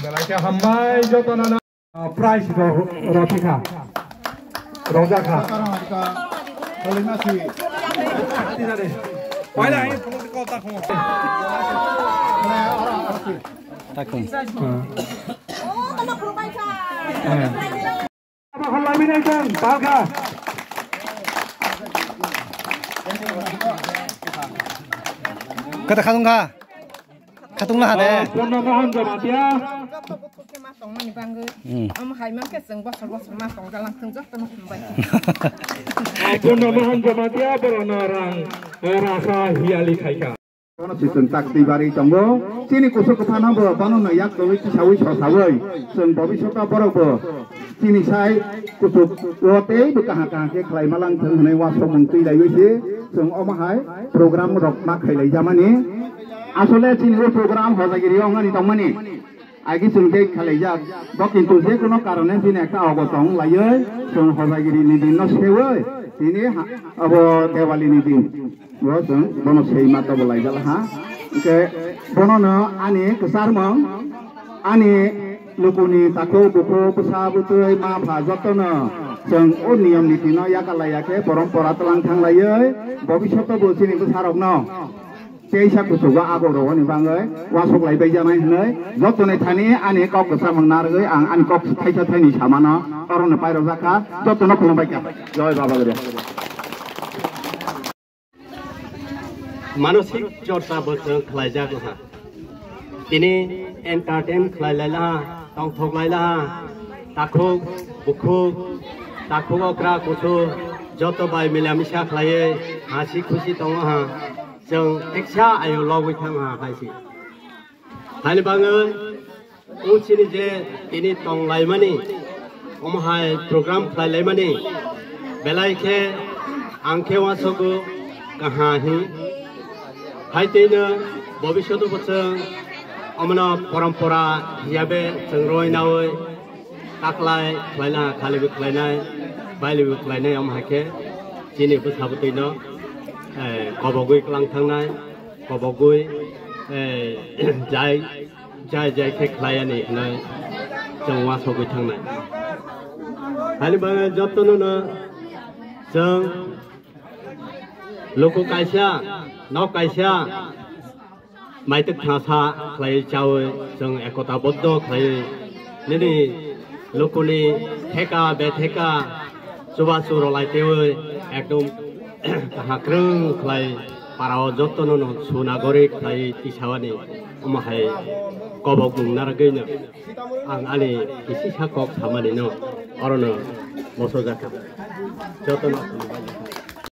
बेलायके हामबाय जतनानो प्राइज रथिखा रंजाखा kata katungka katunglah ada Sistem takti bari jombo, sini kusuk kesana bo, banu nayak kau itu sawi sawai, seng bobi sota borok bo, sini saya kusuk rote bekah ke kelai malang tengenai waso mengti layu si, seng omahai program rok nak kelai zaman ni, asal sini program hozagiri orang ni taman ni, agi sengke kelai jak, bakin tu je kono karena sini ekta awgotong layu, seng hozagiri ni din nos hewa, sini abo Diwali ni din. Bosan, bono sei mata bolai jalan ha. Ke bono no ani kesar mong, ani lukuni tako buku pesabutui ma phajat no. Jeng niam niti no ya kalaya ke porompora telang thang layai, bobi soto bosi ni kesarok no. Keisa kusuga ago ro ni bangai, wasok lai beja mai hnai. Joto ne thani ani kok kesar mong nar gai ang ani kok thaisa thaini samano. Oron ne pai rozaka, joto no khulumbai ka. Joy baba gede. मानसिक चर्चा बच्चों खलाइजा को हा इन्हें एंटरटेन खलाइला तंग थोगलाइला ताखो बुखो ताखो अक्रा कुछो जतो बाय मिलामिसा खलाये हासी खुशी तंग हा जों एक्सा आयो लवै थां हा हासी हानि बाङो उचिनि जे इनि तंग लाइमानि ओमहाय प्रोग्राम खलाइलाइमानि बेलाइखे आंखे वासगो कहा ही हाइतेनो भविष्यत बच्चों अमना परंपरा याबे चंग्रोय नावै ताकलाय खलायना खालिबो खलायनाय बायलिबो खलायनाय अमहाके जिनि बसाबतैनो कबगुइ क्लां थांनाय कबगुइ जाय के खलायानि नै जों वासगुइ थांनाय हालिबा जतननो जों लोको कायसा नौ कायसा माइतक थासा खलाय चावै जों एकता बद्ध खलाय नेनि लोकोनि थेका बेथेका सुबा सुर लाइतेवै एकदम हाख्रों खलाय पाराव जतननो सुनागरि खलाय तिसावानि अमहाय कबक बुंनार गैनो आं आनि इसे साकक सामानिनो अरनो मसो जाखा जतन